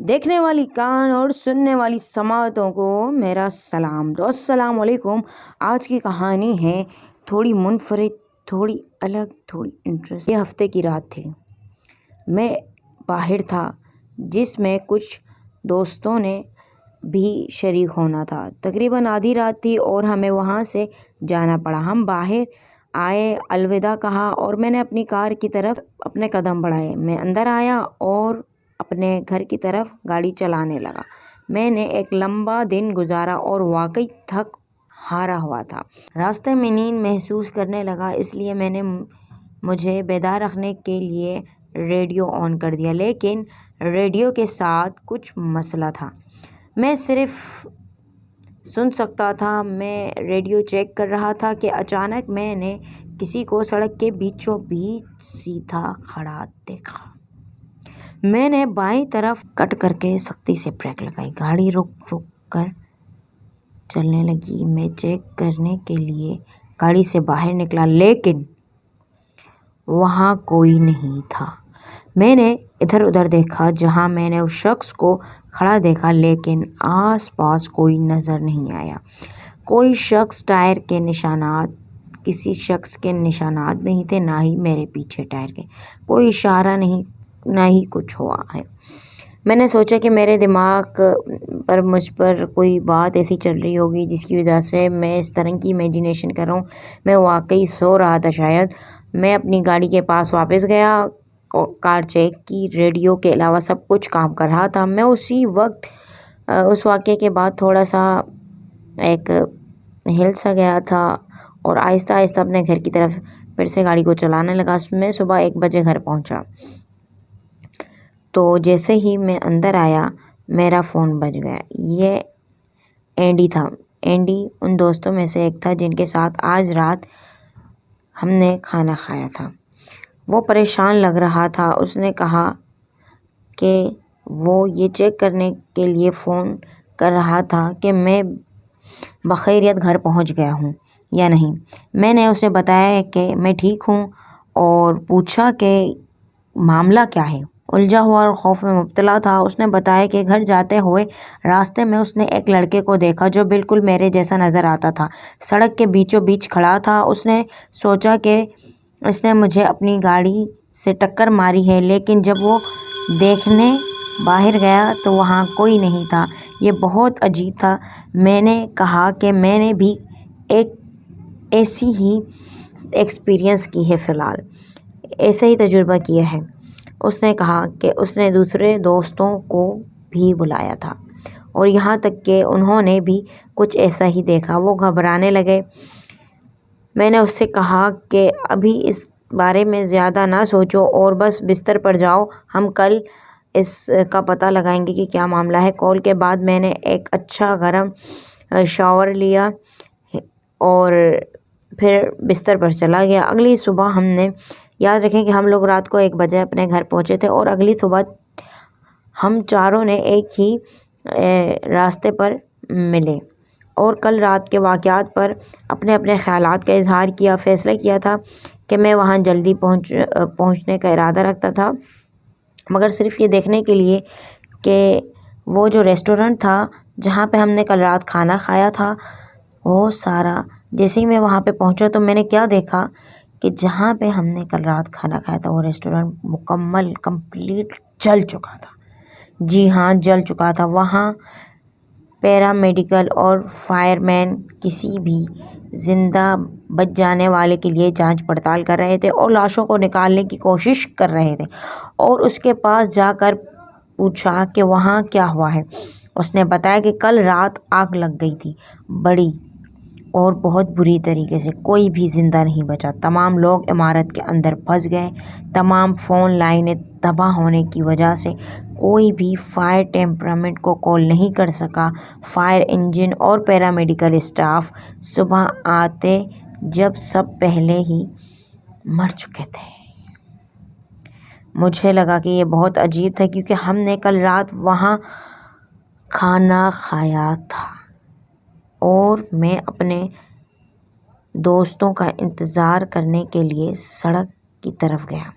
دیکھنے والی کان اور سننے والی سماعتوں کو میرا سلام۔ تو السلام علیکم۔ آج کی کہانی ہے تھوڑی منفرد، تھوڑی الگ، تھوڑی انٹرسٹ۔ یہ ہفتے کی رات تھی، میں باہر تھا جس میں کچھ دوستوں نے بھی شریک ہونا تھا۔ تقریباً آدھی رات تھی اور ہمیں وہاں سے جانا پڑا۔ ہم باہر آئے، الوداع کہا اور میں نے اپنی کار کی طرف اپنے قدم بڑھائے۔ میں اندر آیا اور اپنے گھر کی طرف گاڑی چلانے لگا۔ میں نے ایک لمبا دن گزارا اور واقعی تھک ہارا ہوا تھا۔ راستے میں نیند محسوس کرنے لگا، اس لیے میں نے مجھے بیدار رکھنے کے لیے ریڈیو آن کر دیا، لیکن ریڈیو کے ساتھ کچھ مسئلہ تھا۔ میں صرف سن سکتا تھا۔ میں ریڈیو چیک کر رہا تھا کہ اچانک میں نے کسی کو سڑک کے بیچوں بیچ سیدھا کھڑا دیکھا۔ میں نے بائیں طرف کٹ کر کے سختی سے بریک لگائی۔ گاڑی رک کر چلنے لگی۔ میں چیک کرنے کے لیے گاڑی سے باہر نکلا، لیکن وہاں کوئی نہیں تھا۔ میں نے ادھر ادھر دیکھا جہاں میں نے اس شخص کو کھڑا دیکھا، لیکن آس پاس کوئی نظر نہیں آیا۔ کوئی شخص ٹائر کے نشانات، کسی شخص کے نشانات نہیں تھے، نہ ہی میرے پیچھے ٹائر کے کوئی اشارہ نہیں، نہ ہی کچھ ہوا ہے۔ میں نے سوچا کہ میرے دماغ پر مجھ پر کوئی بات ایسی چل رہی ہوگی جس کی وجہ سے میں اس طرح کی امیجنیشن کر رہا ہوں۔ میں واقعی سو رہا تھا شاید۔ میں اپنی گاڑی کے پاس واپس گیا، کار چیک کی، ریڈیو کے علاوہ سب کچھ کام کر رہا تھا۔ میں اسی وقت اس واقعے کے بعد تھوڑا سا ایک ہل سا گیا تھا اور آہستہ آہستہ اپنے گھر کی طرف پھر سے گاڑی کو چلانے لگا۔ میں صبح 1 بجے گھر پہنچا تو جیسے ہی میں اندر آیا میرا فون بج گیا۔ یہ اینڈی تھا۔ اینڈی ان دوستوں میں سے ایک تھا جن کے ساتھ آج رات ہم نے کھانا کھایا تھا۔ وہ پریشان لگ رہا تھا۔ اس نے کہا کہ وہ یہ چیک کرنے کے لیے فون کر رہا تھا کہ میں بخیریت گھر پہنچ گیا ہوں یا نہیں۔ میں نے اسے بتایا کہ میں ٹھیک ہوں اور پوچھا کہ معاملہ کیا ہے۔ الجھا ہوا اور خوف میں مبتلا تھا۔ اس نے بتایا کہ گھر جاتے ہوئے راستے میں اس نے ایک لڑکے کو دیکھا جو بالکل میرے جیسا نظر آتا تھا، سڑک کے بیچوں بیچ کھڑا تھا۔ اس نے سوچا کہ اس نے مجھے اپنی گاڑی سے ٹکر ماری ہے، لیکن جب وہ دیکھنے باہر گیا تو وہاں کوئی نہیں تھا۔ یہ بہت عجیب تھا۔ میں نے کہا کہ میں نے بھی ایک ایسی ہی ایکسپیرئنس کی ہے، فی الحال ایسا ہی تجربہ کیا ہے۔ اس نے کہا کہ اس نے دوسرے دوستوں کو بھی بلایا تھا اور یہاں تک کہ انہوں نے بھی کچھ ایسا ہی دیکھا۔ وہ گھبرانے لگے۔ میں نے اس سے کہا کہ ابھی اس بارے میں زیادہ نہ سوچو اور بس بستر پر جاؤ، ہم کل اس کا پتہ لگائیں گے کہ کیا معاملہ ہے۔ کال کے بعد میں نے ایک اچھا گرم شاور لیا اور پھر بستر پر چلا گیا۔ اگلی صبح ہم نے، یاد رکھیں کہ ہم لوگ رات کو 1 بجے اپنے گھر پہنچے تھے اور اگلی صبح ہم چاروں نے ایک ہی راستے پر ملے اور کل رات کے واقعات پر اپنے اپنے خیالات کا اظہار کیا۔ فیصلہ کیا تھا کہ میں وہاں جلدی پہنچنے کا ارادہ رکھتا تھا، مگر صرف یہ دیکھنے کے لیے کہ وہ جو ریسٹورنٹ تھا جہاں پہ ہم نے کل رات کھانا کھایا تھا وہ سارا، جیسے ہی میں وہاں پہ پہنچا تو میں نے کیا دیکھا کہ جہاں پہ ہم نے کل رات کھانا کھایا تھا وہ ریسٹورنٹ کمپلیٹ جل چکا تھا۔ جی ہاں، جل چکا تھا۔ وہاں پیرامیڈیکل اور فائر مین کسی بھی زندہ بچ جانے والے کے لیے جانچ پڑتال کر رہے تھے اور لاشوں کو نکالنے کی کوشش کر رہے تھے، اور اس کے پاس جا کر پوچھا کہ وہاں کیا ہوا ہے۔ اس نے بتایا کہ کل رات آگ لگ گئی تھی، بڑی اور بہت بری طریقے سے، کوئی بھی زندہ نہیں بچا۔ تمام لوگ عمارت کے اندر پھنس گئے۔ تمام فون لائنیں تباہ ہونے کی وجہ سے کوئی بھی فائر ڈپارٹمنٹ کو کال نہیں کر سکا۔ فائر انجن اور پیرامیڈیکل اسٹاف صبح آتے جب سب پہلے ہی مر چکے تھے۔ مجھے لگا کہ یہ بہت عجیب تھا کیونکہ ہم نے کل رات وہاں کھانا کھایا تھا اور میں اپنے دوستوں کا انتظار کرنے کے لیے سڑک کی طرف گیا۔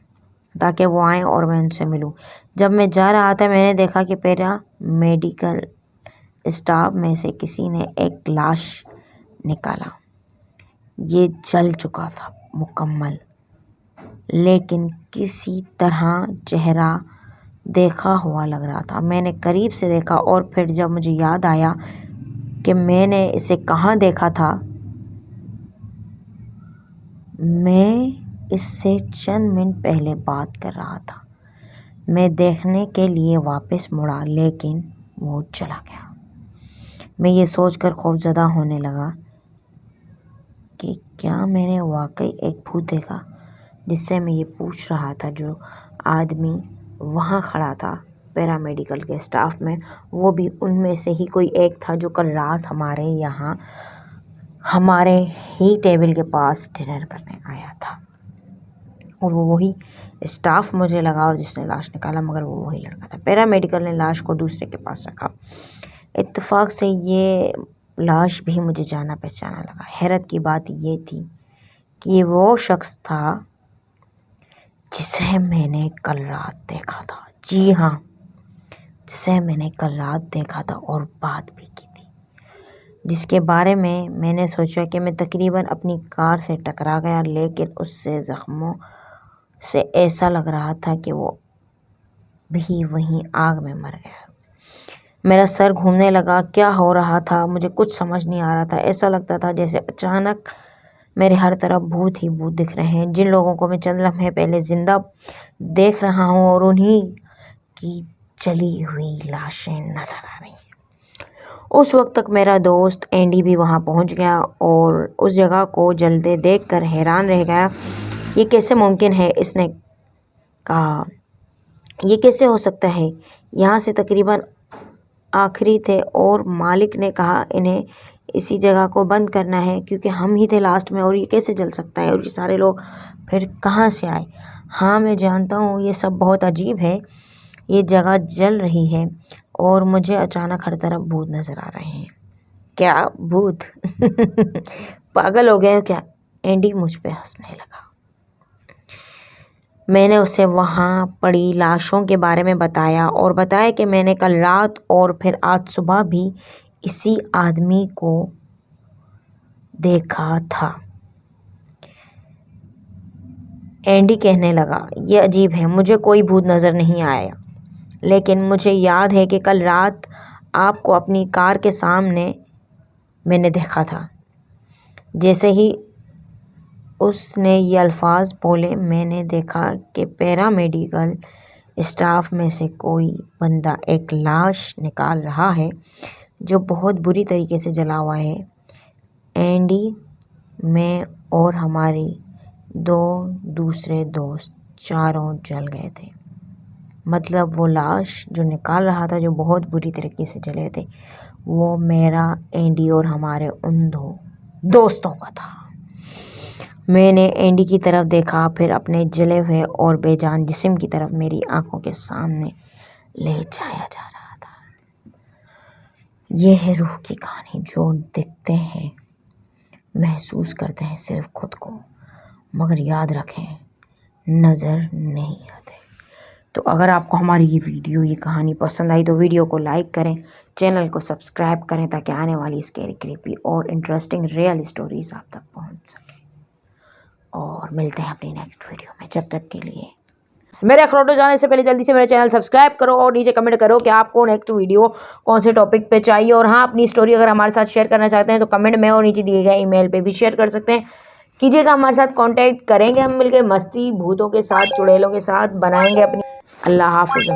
تاکہ وہ آئیں اور میں ان سے ملوں۔ جب میں جا رہا تھا میں نے دیکھا کہ پیرا میڈیکل اسٹاف میں سے کسی نے ایک لاش نکالا۔ یہ جل چکا تھا مکمل، لیکن کسی طرح چہرہ دیکھا ہوا لگ رہا تھا۔ میں نے قریب سے دیکھا اور پھر جب مجھے یاد آیا کہ میں نے اسے کہاں دیکھا تھا، میں اس سے چند منٹ پہلے بات کر رہا تھا، میں دیکھنے کے لیے واپس مڑا لیکن وہ چلا گیا۔ میں یہ سوچ کر خوفزدہ ہونے لگا کہ کیا میں نے واقعی ایک بھوت دیکھا؟ جس سے میں یہ پوچھ رہا تھا جو آدمی وہاں کھڑا تھا پیرامیڈیکل کے اسٹاف میں، وہ بھی ان میں سے ہی کوئی ایک تھا جو کل رات ہمارے یہاں ہمارے ہی ٹیبل کے پاس ڈنر کرنے آیا تھا، اور وہ وہی اسٹاف مجھے لگا اور جس نے لاش نکالا، مگر وہ وہی لڑکا تھا۔ پیرامیڈیکل نے لاش کو دوسرے کے پاس رکھا۔ اتفاق سے یہ لاش بھی مجھے جانا پہچانا لگا۔ حیرت کی بات یہ تھی کہ یہ وہ شخص تھا جسے میں نے کل رات دیکھا تھا۔ جی ہاں، جسے میں نے کل رات دیکھا تھا اور بات بھی کی تھی، جس کے بارے میں نے سوچا کہ میں تقریباً اپنی کار سے ٹکرا گیا، لیکن اس سے زخموں سے ایسا لگ رہا تھا کہ وہ بھی وہیں آگ میں مر گیا۔ میرا سر گھومنے لگا، کیا ہو رہا تھا مجھے کچھ سمجھ نہیں آ رہا تھا۔ ایسا لگتا تھا جیسے اچانک میرے ہر طرف بھوت ہی بھوت دکھ رہے ہیں، جن لوگوں کو میں چند لمحے پہلے زندہ دیکھ رہا ہوں، اور انہی کی جلی ہوئی لاشیں نظر آ رہی ہیں۔ اس وقت تک میرا دوست اینڈی بھی وہاں پہنچ گیا اور اس جگہ کو جلتے دیکھ کر حیران رہ گیا۔ یہ کیسے ممکن ہے؟ اس نے کہا، یہ کیسے ہو سکتا ہے؟ یہاں سے تقریباً آخری تھے اور مالک نے کہا انہیں اسی جگہ کو بند کرنا ہے کیونکہ ہم ہی تھے لاسٹ میں، اور یہ کیسے جل سکتا ہے؟ اور یہ سارے لوگ پھر کہاں سے آئے؟ ہاں میں جانتا ہوں یہ سب بہت عجیب ہے، یہ جگہ جل رہی ہے اور مجھے اچانک ہر طرف بھوت نظر آ رہے ہیں۔ کیا بھوت؟ پاگل ہو گئے ہو کیا؟ اینڈی مجھ پہ ہنسنے لگا۔ میں نے اسے وہاں پڑی لاشوں کے بارے میں بتایا اور بتایا کہ میں نے کل رات اور پھر آج صبح بھی اسی آدمی کو دیکھا تھا۔ اینڈی کہنے لگا، یہ عجیب ہے، مجھے کوئی بھوت نظر نہیں آیا، لیکن مجھے یاد ہے کہ کل رات آپ کو اپنی کار کے سامنے میں نے دیکھا تھا۔ جیسے ہی اس نے یہ الفاظ بولے میں نے دیکھا کہ پیرامیڈیکل اسٹاف میں سے کوئی بندہ ایک لاش نکال رہا ہے جو بہت بری طریقے سے جلا ہوا ہے۔ اینڈی، میں اور ہماری دو دوسرے دوست چاروں جل گئے تھے۔ مطلب وہ لاش جو نکال رہا تھا جو بہت بری طریقے سے جلے تھے، وہ میرا، اینڈی اور ہمارے ان دو دوستوں کا تھا۔ میں نے اینڈی کی طرف دیکھا، پھر اپنے جلے ہوئے اور بے جان جسم کی طرف میری آنکھوں کے سامنے لے جایا جا رہا تھا۔ یہ ہے روح کی کہانی، جو دیکھتے ہیں، محسوس کرتے ہیں صرف خود کو، مگر یاد رکھیں نظر نہیں آتے۔ تو اگر آپ کو ہماری یہ ویڈیو، یہ کہانی پسند آئی تو ویڈیو کو لائک کریں، چینل کو سبسکرائب کریں تاکہ آنے والی اسکیری کریپی اور انٹرسٹنگ ریئل اسٹوریز آپ تک پہنچ سکیں۔ اور ملتے ہیں اپنی نیکسٹ ویڈیو میں، جب تک کے لیے میرے اخروٹوں جانے سے پہلے جلدی سے میرے چینل سبسکرائب کرو اور نیچے کمنٹ کرو کہ آپ کو نیکسٹ ویڈیو کون سے ٹاپک پہ چاہیے، اور ہاں اپنی اسٹوری اگر ہمارے ساتھ شیئر کرنا چاہتے ہیں تو کمنٹ میں اور نیچے دیے گئے ای میل پہ بھی شیئر کر سکتے ہیں، کیجیے گا، ہمارے ساتھ کانٹیکٹ کریں گے، ہم مل کے مستی بھوتوں کے ساتھ، چڑیلوں کے ساتھ بنائیں گے اپنی۔ اللہ حافظ۔